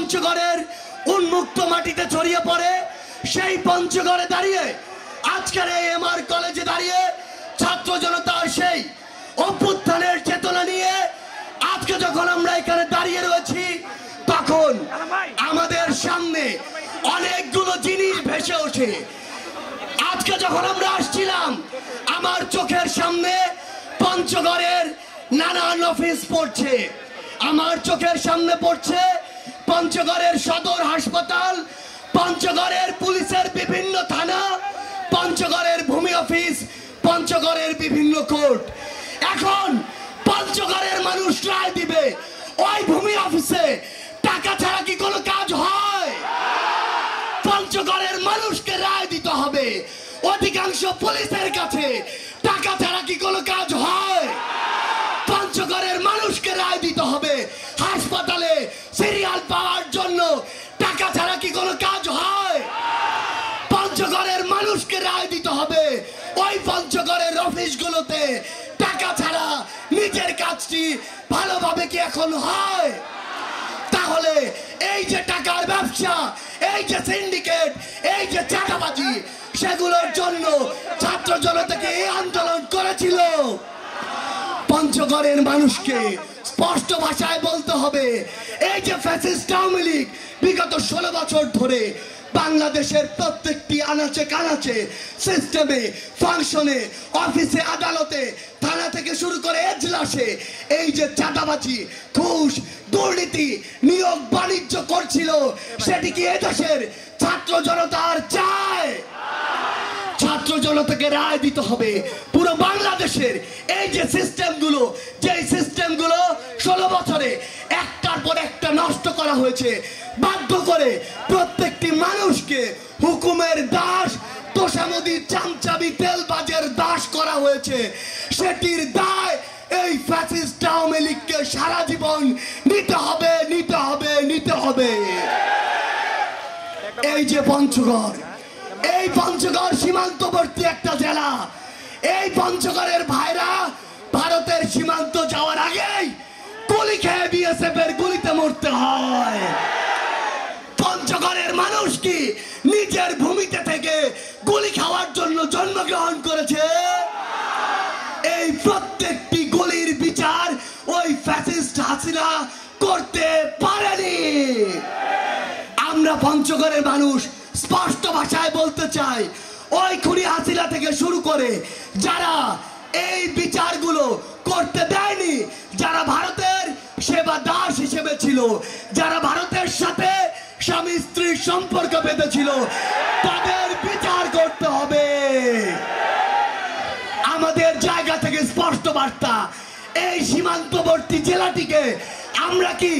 পঞ্চগড়ের উন্মুক্ত মাটিতে ছড়িয়ে পড়ে। সেই পঞ্চগড়ে দাঁড়িয়ে আজকের এই এমআর কলেজে দাঁড়িয়ে ছাত্র জনতার সেই অভ্যুত্থানের চেতনা নিয়ে আজকে যখন আমরা এখানে দাঁড়িয়ে রয়েছি, তখন আমাদের সামনে অনেকগুলো জিনিস ভেসে ওঠে। আজকে যখন আমরা আসছিলাম, আমার চোখের সামনে পঞ্চগড়ের নানান অফিস পড়ছে, আমার চোখের সামনে পড়ছে পঞ্চগড়ের সদর হাসপাতাল, পঞ্চগড়ের পুলিশের বিভিন্ন থানা, পঞ্চগড়ের ভূমি অফিস, পঞ্চগড়ের বিভিন্ন কোর্ট। এখন পঞ্চগড়ের মানুষ রায় দিবে, ওই ভূমি অফিসে টাকা ছাড়া কি কোনো কাজ হয়? পঞ্চগড়ের মানুষকে রায় দিতে হবে। অধিকাংশ পুলিশের কাছে টাকা ছাড়া কি কোনো কাজ হয়? পঞ্চগড়ের মানুষকে রায় দিতে হবে। হাসপাতালে সিরিয়াল পাওয়ার জন্য টাকা ছাড়া কি কোনো কাজ হয়? পঞ্চগড়ের মানুষকে রায় দিতে হবে। ওই পঞ্চগড়ের অফিসগুলোতে টাকা ছাড়া নিজের কাজটি ভালোভাবে কি এখন হয়? তাহলে এই যে টাকার ব্যবসা, এই যে সিন্ডিকেট, এই যে চাঁদাবাজি, সেগুলোর জন্য ছাত্র জনতাকে এই আন্দোলন করেছিল। পঞ্চগড়ের মানুষকে স্পষ্ট ভাষায় বলতে হবে, এই যে ফ্যাসিস্ট আওয়ামী লীগ বিগত 16 বছর ধরে বাংলাদেশের প্রত্যেকটি আনাচে কানাচে, সিস্টেমে, ফাংশনে, অফিসে, আদালতে, থানা থেকে শুরু করে এজলাসে এই যে চাঁদাবাজি, ঘুষ, দুর্নীতি, নিয়োগ বাণিজ্য করছিল, সেটি কি এদেশের ছাত্র জনতার চায়? ছাত্র জনতাকে রায় দিতে হবে। পুরো বাংলাদেশের এই যে সিস্টেমগুলো, যে সিস্টেমগুলো 16 বছরে একটার পর একটা নষ্ট করা হয়েছে, বাধ্য করে প্রত্যেকটি মানুষকে হুকুমের দাস, তোষামোদি, চামচাবি, তেলবাজের দাস করা হয়েছে, সেটির দায় এই ফ্যাসিস্ট আওয়ামী লীগকে সারা জীবন নিতে হবে, নিতে হবে, নিতে হবে। এই যে পঞ্চগড়, এই পঞ্চগড় সীমান্তবর্তী একটা জেলা। এই পঞ্চগড়ের ভাইরা ভারতের সীমান্ত যাওয়ার আগেই গুলি খেয়ে বিএসএফ এর গুলিতে মরতে হয়। পঞ্চগড়ের মানুষ কি নিজের ভূমিতে থেকে গুলি খাওয়ার জন্য জন্মগ্রহণ করেছে? এই প্রত্যেকটি গুলির বিচার ওই ফ্যাসিস্ট হাসিনা করতে পারেনি। আমরা পঞ্চগড়ের মানুষ স্পষ্ট ভাষায় বলতে চাই, ওই খুনি হাসিনা থেকে শুরু করে যারা এই বিচারগুলো করতে দেয়নি, যারা ভারতের সেবা দাস হিসেবে ছিল, যারা ভারতের সাথে স্বামী স্ত্রীর সম্পর্ক বেঁধেছিল, তাদের বিচার করতে হবে। আমাদের জায়গা থেকে স্পষ্ট বার্তা, এই সীমান্তবর্তী জেলাটিকে আমরা কি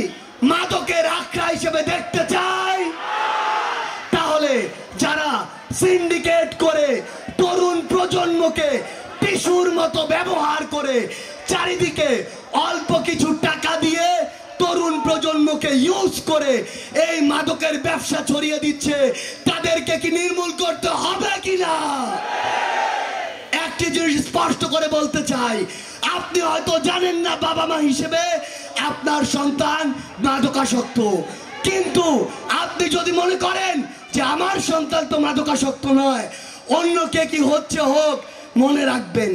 মাদকের আখড়া হিসেবে দেখতে চাই? তাহলে যারা সিন্ডিকেট করে তরুণ প্রজন্মকে টিস্যুর মতো ব্যবহার করে চারিদিকে অল্প কিছু টাকা দিয়ে তরুণ প্রজন্মকে ইউজ করে এই মাদকের ব্যবসা ছড়িয়ে দিচ্ছে, তাদেরকে কি নির্মূল করতে হবে কিনা? একটি জিনিস স্পষ্ট করে বলতে চাই, আপনি হয়তো জানেন না বাবা মা হিসেবে আপনার সন্তান মাদকাসক্ত, কিন্তু আপনি যদি মনে করেন যে আমার সন্তান তো মাদকাসক্ত নয়, অন্য কে কি হচ্ছে হোক, মনে রাখবেন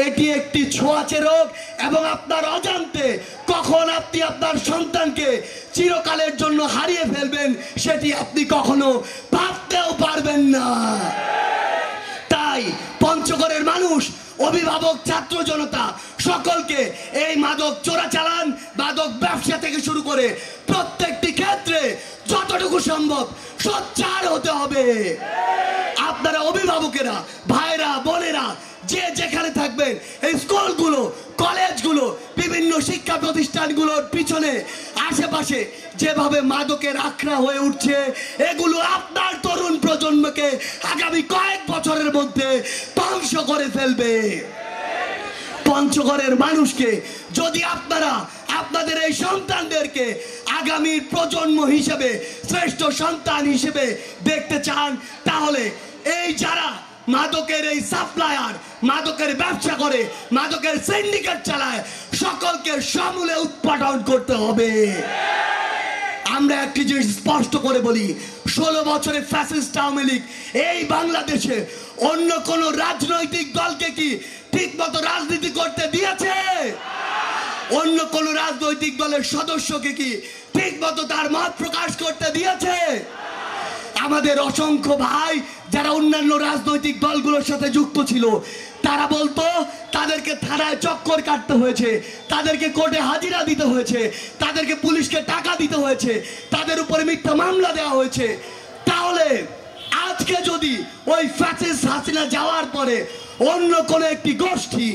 এটি একটি ছোঁয়াচে রোগ এবং আপনার অজান্তে কখন আপনি আপনার সন্তানকে চিরকালের জন্য হারিয়ে ফেলবেন সেটি আপনি কখনো ভাবতেও পারবেন না। তাই পঞ্চগড়ের মানুষ, অভিভাবক, ছাত্র জনতা সকলকে এই মাদক চোরাচালান, মাদক ব্যবসা থেকে শুরু করে প্রত্যেকটি ক্ষেত্রে যতটুকু সম্ভব সোচ্চার হতে হবে। আপনারা অভিভাবকেরা, ভাইরা, বোনেরা যে যেখানে থাকবেন, এই স্কুলগুলো, কলেজগুলো, বিভিন্ন শিক্ষা প্রতিষ্ঠানগুলোর পিছনে আশেপাশে যেভাবে মাদকের আখড়া হয়ে উঠছে, এগুলো আপনার তরুণ প্রজন্মকে আগামী কয়েক বছরের মধ্যে ধ্বংস করে ফেলবে। পঞ্চগড়ের মানুষকে যদি আপনারা আপনাদের এই সন্তানদেরকে আগামীর প্রজন্ম হিসেবে, শ্রেষ্ঠ সন্তান হিসেবে দেখতে চান, তাহলে এই যারা মাদকের এই সাপ্লায়ার, মাদকের ব্যবসা করে, মাদকের সিন্ডিকেট চালায়, সকলকে সমূলে উৎপাদন করতে হবে। আমরা একটি জিনিস স্পষ্ট করে বলি, 16 বছরে ফ্যাসিস্ট আওয়ামী লীগ এই বাংলাদেশে অন্য কোন রাজনৈতিক দলকে কি ঠিক মতো রাজনীতি করতে দিয়েছে? অন্য কোন রাজনৈতিক দলের সদস্যকে কি ঠিক মতো তার মত প্রকাশ করতে দিয়েছে? আমাদের অসংখ্য ভাই যারা অন্যান্য রাজনৈতিক দলগুলোর সাথে যুক্ত ছিল, তারা বলতো তাদেরকে থানায় চক্কর কাটতে হয়েছে, তাদেরকে কোর্টে হাজিরা দিতে হয়েছে, তাদেরকে পুলিশকে টাকা দিতে হয়েছে, তাদের উপরে মিথ্যা মামলা দেওয়া হয়েছে। তাহলে আজকে যদি ওই ফ্যাসিস্ট হাসিনা যাওয়ার পরে অন্য কোনো একটি গোষ্ঠী,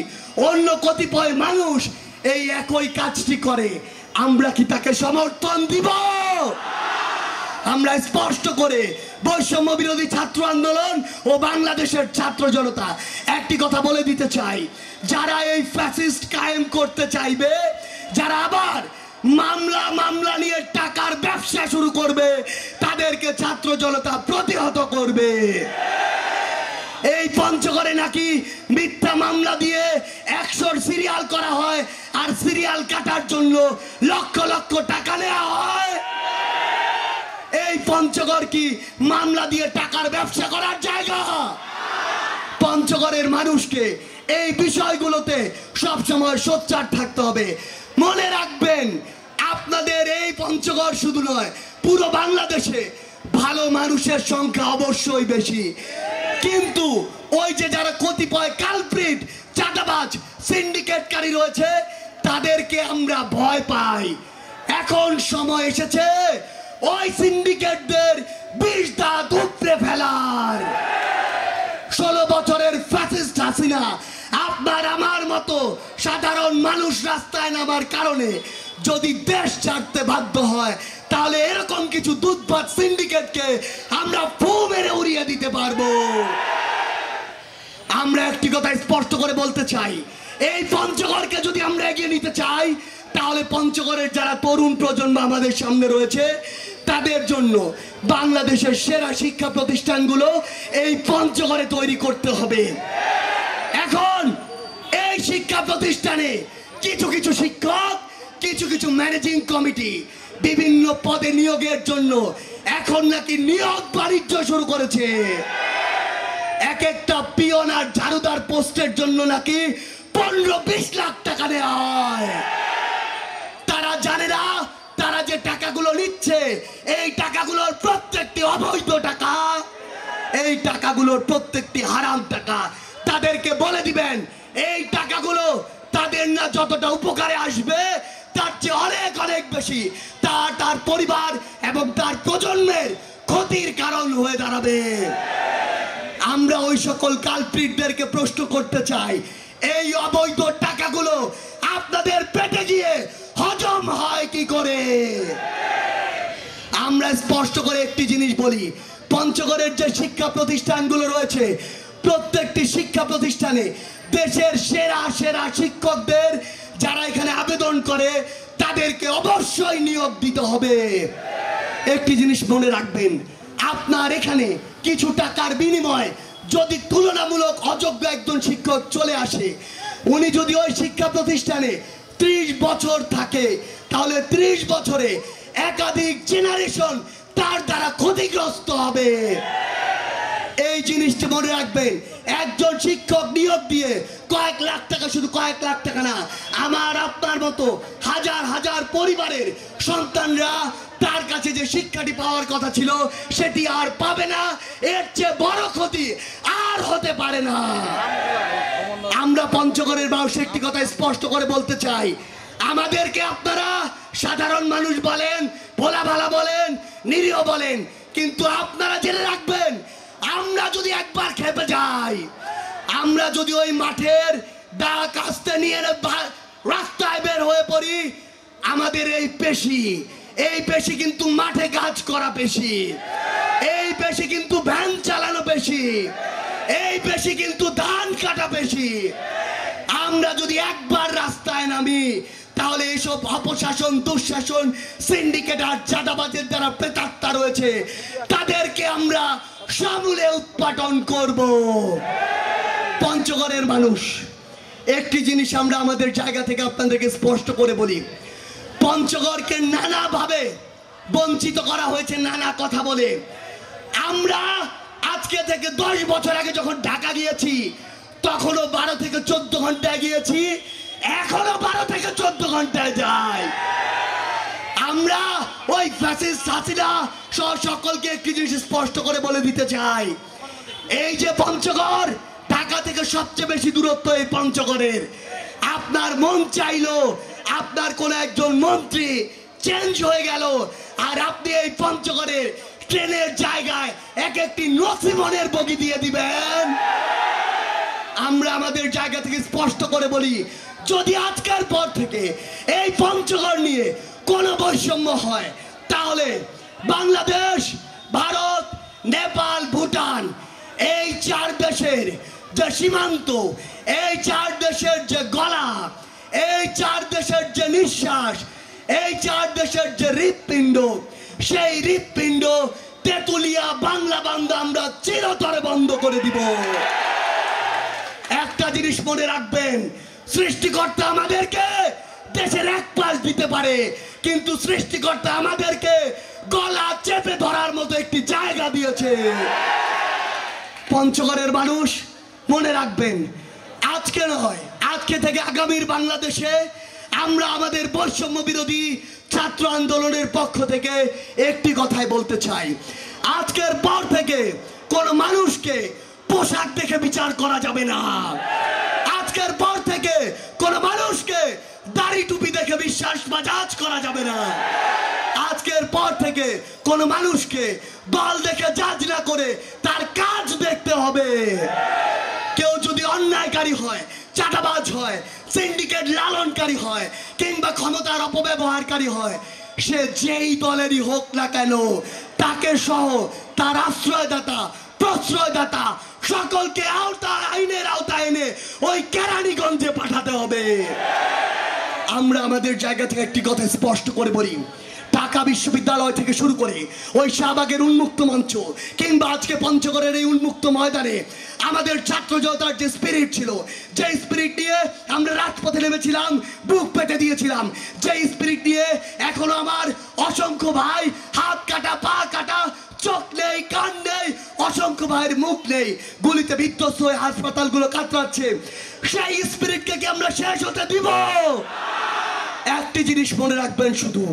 অন্য কতিপয় মানুষ এই একই কাজটি করে, আমরা কি তাকে সমর্থন দিব? আমরা স্পষ্ট করে বৈষম্য বিরোধী ছাত্র আন্দোলন ও বাংলাদেশের ছাত্র জনতা একটি কথা বলে দিতে চাই, যারা এই ফ্যাসিস্ট কায়েম করতে চাইবে, যারা আবার মামলা নিয়ে টাকার ব্যবসা শুরু করবে, তাদেরকে ছাত্র জনতা প্রতিহত করবে। এই পঞ্চগড়ে নাকি মিথ্যা মামলা দিয়ে 100 সিরিয়াল করা হয়, আর সিরিয়াল কাটার জন্য লক্ষ লক্ষ টাকা নেওয়া হয়। এই পঞ্চগড় কি মামলা দিয়ে টাকার ব্যবসা করার জায়গা? পঞ্চগড়ের মানুষকে এই বিষয়গুলোতে সবসময় সোচ্চার থাকতে হবে। মনে রাখবেন, আপনাদের এই পঞ্চগড় শুধু নয়, পুরো বাংলাদেশে ভালো মানুষের সংখ্যা অবশ্যই বেশি, কিন্তু ওই যে যারা কতিপয় কালপ্রিট, চাঁদাবাজ, সিন্ডিকেটকারী রয়েছে, তাদেরকে আমরা ভয় পাই। এখন সময় এসেছে ওই সিন্ডিকেটদের 20 দাঁত উপড়ে ফেলার। 16 বছরের ফ্যাসিস্ট হাসিনা আপনার আমার মতো সাধারণ মানুষ রাস্তায় নামার কারণে যদি দেশ ছাড়তে বাধ্য হয়, তাহলে এরকম কিছু দুধভাত সিন্ডিকেটকে আমরা ফু মেরে উড়িয়ে দিতে পারবো। আমরা একটি কথা স্পষ্ট করে বলতে চাই, এই পঞ্চগড়কে যদি আমরা এগিয়ে নিতে চাই, তাহলে পঞ্চগড়ের যারা তরুণ প্রজন্ম আমাদের সামনে রয়েছে, তাদের জন্য বাংলাদেশের সেরা শিক্ষা প্রতিষ্ঠানগুলো এই পঞ্চগড়ে তৈরি করতে হবে। এখন এই শিক্ষা প্রতিষ্ঠানে কিছু কিছু শিক্ষক, কিছু কিছু ম্যানেজিং কমিটি বিভিন্ন পদে নিয়োগের জন্য এখন নাকি নিয়োগ বাণিজ্য শুরু করেছে। এক একটা পিয়ন আর ঝাড়ুদার পোস্টের জন্য নাকি 15-20 লাখ টাকা দেওয়া হয়। তারা জানে না তারা যে টাকাগুলো নিচ্ছে, এই টাকাগুলোর প্রত্যেকটি অবৈধ টাকা, এই টাকাগুলোর প্রত্যেকটি হারাম টাকা। তাদেরকে বলে দিবেন, এই টাকাগুলো তাদের না যতটা উপকারে আসবে, তার চেয়ে অনেক অনেক বেশি তার পরিবার এবং তার প্রজন্মের ক্ষতির কারণ হয়ে দাঁড়াবে। আমরা ওই সকল কালপ্রিটদেরকে প্রশ্ন করতে চাই, এই অবৈধ টাকাগুলো আপনাদের পেটে গিয়ে হজম হয় কি করে? আমরা স্পষ্ট করে একটি জিনিস বলি, পঞ্চগড়ের যে শিক্ষা প্রতিষ্ঠানগুলো রয়েছে, প্রত্যেকটি শিক্ষা প্রতিষ্ঠানে দেশের সেরা সেরা শিক্ষকদের যারা এখানে আবেদন করে, তাদেরকে অবশ্যই নিয়োগ দিতে হবে। একটি জিনিস মনে রাখবেন, আপনার এখানে কিছু টাকার বিনিময়ে যদি তুলনামূলক অযোগ্য একজন শিক্ষক চলে আসে, উনি যদি ওই শিক্ষা প্রতিষ্ঠানে 30 বছর থাকে, তাহলে 30 বছরে একাধিক জেনারেশন তার দ্বারা ক্ষতিগ্রস্ত হবে। এই জিনিসটি মনে রাখবেন, একজন শিক্ষক নিয়োগ দিয়ে কয়েক লাখ টাকা, শুধু কয়েক লাখ টাকা না, আমার আপনার মতো হাজার হাজার পরিবারের সন্তানরা তার কাছে যে শিক্ষাটি পাওয়ার কথা ছিল সেটি আর পাবে না। এর চেয়ে বড় ক্ষতি আর হতে পারে না। আমরা পঞ্চগড়ের মানুষ একটি কথা স্পষ্ট করে বলতে চাই, আমাদেরকে আপনারা সাধারণ মানুষ বলেন, ভোলা ভালা বলেন, নিরীহ বলেন, কিন্তু আপনারা জেনে রাখবেন, আমরা যদি একবার খেপে যাই, আমরা যদি ওই মাঠের দা কাস্তে নিয়ে রাস্তায় বের হয়ে পড়ি, আমাদের এই পেশি কিন্তু মাঠে কাজ করা পেশি, এই পেশি কিন্তু ভ্যান চালানো পেশি, এই পেশি কিন্তু ধান কাটা পেশি। আমরা যদি একবার রাস্তায় নামি, তাহলে এসব অপশাসন, দুঃশাসন, সিন্ডিকেট আর চাঁদাবাজের যারা প্রেতাত্মা রয়েছে, তাদেরকে আমরা সমূলে উৎপাটন করব। পঞ্চগড়ের মানুষ, একটি জিনিস আমরা আমাদের জায়গা থেকে আপনাদেরকে স্পষ্ট করে বলি, পঞ্চগড়কে নানাভাবে বঞ্চিত করা হয়েছে নানা কথা বলে। আমরা আজকে থেকে 10 বছর আগে যখন ঢাকা গিয়েছি তখনও 12 থেকে 14 ঘন্টায় গিয়েছি, এখনো 12 থেকে 14 ঘন্টায় যাই। আমরা ওই ফ্যাসিস্ট হাসিনা সহ সকলকে একটি জিনিস স্পষ্ট করে বলে দিতে চাই, এই যে পঞ্চগড়, ঢাকা থেকে সবচেয়ে বেশি দূরত্ব এই পঞ্চগড়ের। আপনার মন চাইলো আপনার কোন একজন মন্ত্রী চেঞ্জ হয়ে গেল আর আপনি এই পঞ্চগড়ের ট্রেনের জায়গায় এক একটি নসিমনের বগি দিয়ে দিবেন। আমরা আমাদের জায়গা থেকে স্পষ্ট করে বলি, যদি আজকের পর থেকে এই পঞ্চগড় নিয়ে কোনো বৈষম্য হয় তাহলে বাংলাদেশ, ভারত, নেপাল, ভুটান এই 4 দেশের যে সীমান্ত, এই 4 দেশের যে গলা, এই 4 দেশের যে নিঃশ্বাস, এই 4 দেশের যে হৃৎপিণ্ড, সেই হৃৎপিণ্ড তেতুলিয়া বাংলা বন্ধ আমরা চিরতরে বন্ধ করে দিব। একটা জিনিস মনে রাখবেন, সৃষ্টিকর্তা আমাদেরকে দেশের এক পাশ দিতে পারে, কিন্তু সৃষ্টিকর্তা আমাদেরকে গলা চেপে ধরার মতো একটি জায়গা দিয়েছে। পঞ্চগড়ের মানুষ মনে রাখবেন, আজকে নয়, আজকে থেকে আগামীর বাংলাদেশে আমরা আমাদের বৈষম্য বিরোধী ছাত্র আন্দোলনের পক্ষ থেকে একটি কথাই বলতে চাই, আজকের পর থেকে কোন মানুষকে পোশাক দেখে বিচার করা যাবে না। আজকের পর থেকে কোন মানুষকে দাড়ি টুপি দেখে বিশ্বাস বা জাজ করা যাবে না। আজকের পর থেকে কোন মানুষকে দল দেখে জাজ না করে তার কাজ দেখতে হবে। কেউ যদি অন্যায়কারী হয়, চাঁদাবাজ হয়, সিন্ডিকেট লালনকারী হয়, কিংবা ক্ষমতার অপব্যবহারকারী হয়, সে যেই দলেরই হোক না কেন, তাকে সহ তার আশ্রয়দাতা, প্রশ্রয়দাতা সকলকে আইনের আওতায় এনে ওই কেরানীগঞ্জে পাঠাতে হবে। আমরা আমাদের জায়গা থেকে একটি কথা স্পষ্ট করে বলি, ঢাকা বিশ্ববিদ্যালয় থেকে শুরু করে ওই শাহবাগের উন্মুক্ত মঞ্চ কিংবা আজকে পঞ্চগড়ের এই উন্মুক্ত ময়দানে আমাদের ছাত্র জনতার যে স্পিরিট ছিল, যে স্পিরিট নিয়ে আমরা রাজপথে নেমেছিলাম, বুক পেতে দিয়েছিলাম, যে স্পিরিট নিয়ে এখনো আমার অসংখ্য ভাই হাত কাটা, পা কাটা, চোখ নেই, কান নেই, অসংখ্য ভাইয়ের মুখ নেই, গুলিতে বিধ্বস্ত হয়ে হাসপাতালগুলো কাতরাচ্ছে, সেই স্পিরিটকে কি আমরা শেষ হতে দিব? একটি জিনিস মনে রাখবেন, শুধু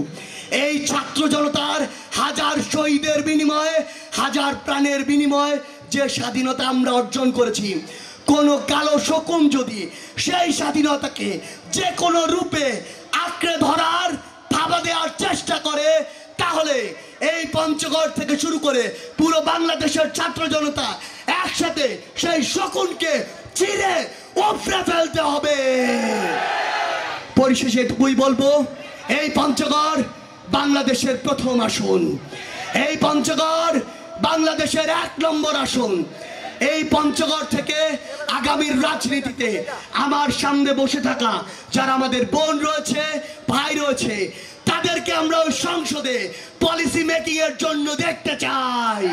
এই ছাত্র জনতার হাজার শহীদের বিনিময়ে, হাজার প্রাণের বিনিময়ে যে স্বাধীনতা আমরা অর্জন করেছি, কোন কালো শকুন যদি সেই স্বাধীনতাকে যে কোনো রূপে আঁকড়ে ধরার, থাবা দেওয়ার চেষ্টা করে, তাহলে এই পঞ্চগড় থেকে শুরু করে পুরো বাংলাদেশের ছাত্র জনতা একসাথে সেই শকুনকে চিরে উপড়ে ফেলতে হবে। পরিশেষে এটুকুই বলবো, এই পঞ্চগড় বাংলাদেশের প্রথম আসন, এই পঞ্চগড় বাংলাদেশের 1 নম্বর আসন। এই পঞ্চগড় থেকে আগামীর রাজনীতিতে আমার সামনে বসে থাকা যারা আমাদের বোন রয়েছে, ভাই রয়েছে, তাদেরকে আমরা ওই সংসদে পলিসি মেকিং এর জন্য দেখতে চাই।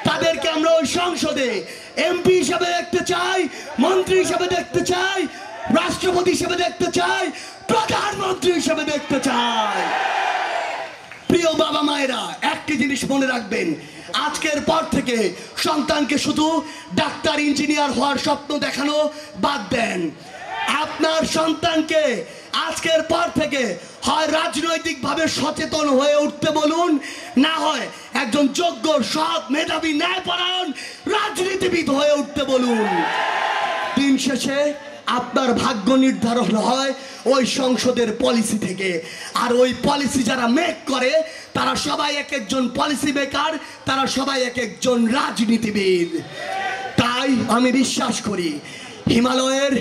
তাদেরকে আমরা ওই সংসদে এমপি হিসেবে দেখতে চাই, মন্ত্রী হিসেবে দেখতে চাই, রাষ্ট্রপতি হিসেবে দেখতে চাই, প্রধানমন্ত্রী হিসেবে দেখতে চাই। প্রিয় বাবা মায়েরা, একটি জিনিস মনে রাখবেন, আজকের পর থেকে সন্তানকে শুধু ডাক্তার, ইঞ্জিনিয়ার হওয়ার স্বপ্ন দেখানো বাদ দেন। আপনার সন্তানকে আজকের পর থেকে হয় রাজনৈতিকভাবে সচেতন হয়ে উঠতে বলুন, না হয় একজন যোগ্য, সৎ, মেধাবী, ন্যায়পরায়ণ রাজনীতিবিদ হয়ে উঠতে বলুন। দিন শেষে আপনার ভাগ্য নির্ধারণ হয় ওই সংসদের পলিসি থেকে, আর ওই পলিসি যারা মেক করে তারা সবাই এক একজন পলিসি মেকার, তারা সবাই এক একজন রাজনীতিবিদ। তাই আমি বিশ্বাস করি হিমালয়ের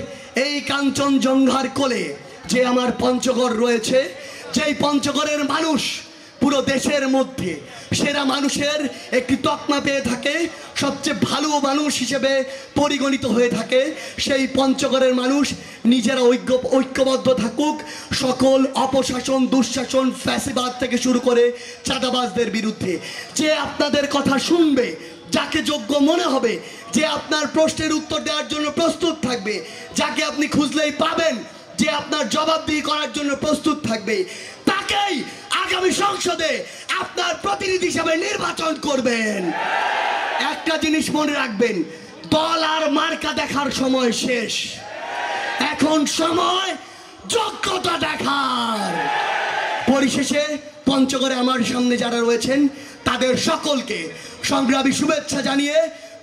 এই কাঞ্চনজঙ্ঘার কোলে যে আমার পঞ্চগড় রয়েছে, যেই পঞ্চগড়ের মানুষ পুরো দেশের মধ্যে সেরা মানুষের একটি তকমা পেয়ে থাকে, সবচেয়ে ভালো মানুষ হিসেবে পরিগণিত হয়ে থাকে, সেই পঞ্চগড়ের মানুষ নিজেরা ঐক্যবদ্ধ থাকুক সকল অপশাসন, দুঃশাসন, ফ্যাসিবাদ থেকে শুরু করে চাঁদাবাজদের বিরুদ্ধে। যে আপনাদের কথা শুনবে, যাকে যোগ্য মনে হবে, যে আপনার প্রশ্নের উত্তর দেওয়ার জন্য প্রস্তুত থাকবে, যাকে আপনি খুঁজলেই পাবেন, যে আপনার জবাবদিহি করার জন্য প্রস্তুত থাকবে, তাকেই আগামী সংসদে আপনার প্রতিনিধি হিসেবে নির্বাচন করবেন। একটা জিনিস মনে রাখবেন, দল আর মার্কা দেখার সময় শেষ, এখন সময় যোগ্যতা দেখার। পরিশেষে পঞ্চগড়ে আমার সামনে যারা রয়েছেন তাদের সকলকে সংগ্রামী শুভেচ্ছা জানিয়ে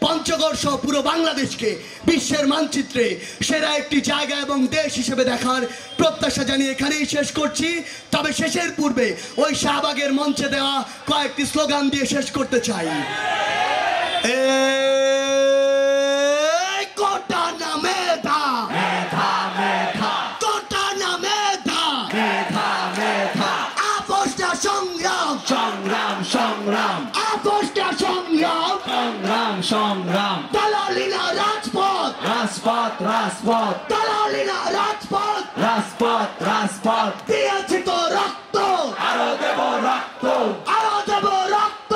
পঞ্চগড় সহ পুরো বাংলাদেশকে বিশ্বের মানচিত্রে সেরা একটি জায়গা এবং দেশ হিসেবে দেখার প্রত্যাশা জানিয়ে এখানেই শেষ করছি। তবে শেষের পূর্বে ওই শাহবাগের মঞ্চে দেওয়া কয়েকটি স্লোগান দিয়ে শেষ করতে চাই। কোটা না মেধা, মেধা মেধা, কোটা না মেধা, মেধা মেধা, আপোষটা সংগ্রাম, সংগ্রাম সংগ্রাম, আপোষটা সংগ্রাম, সংগ্রাম সংগ্রাম, দালালি না রাজপথ, রাজপথ রাজপথ, দালালি না রাজপথ, রাজপথ রাজপথ, দিয়েছি তো রক্ত, আরো দেব রক্ত, আরো দেব রক্ত,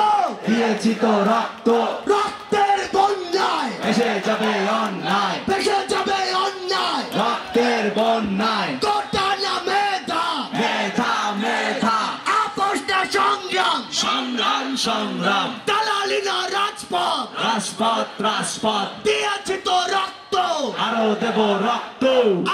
দিয়েছি তো রক্ত, রক্তের বন্যায় ভেসে যাবে অন্যায়, ভেসে যাবে অন্যায়, রক্তের বন্যায়, কোটা না মেধা, মেধা মেধা, আপোষটা সংগ্রাম, সংগ্রাম সংগ্রাম, দালালি না রাজপথ, রাজপথ রাজপথ, দিয়েছি তো রক্ত, আরো দেব রক্ত,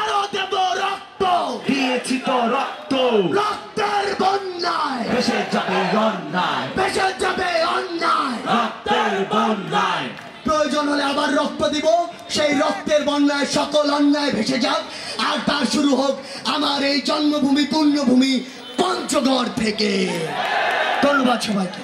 আরো দেব রক্ত, দিয়েছি তো রক্ত, রক্তের বন্যায় ভেসে যাবে অন্যায়, ভেসে যাবে অন্যায়, রক্তের বন্যায়, প্রয়োজন হলে আবার রক্ত দিব, সেই রক্তের বন্যায় সকল অন্যায় ভেসে যাক, আর তার শুরু হোক আমার এই জন্মভূমি পুণ্যভূমি পঞ্চগড় থেকে। ধন্যবাদ সবাইকে।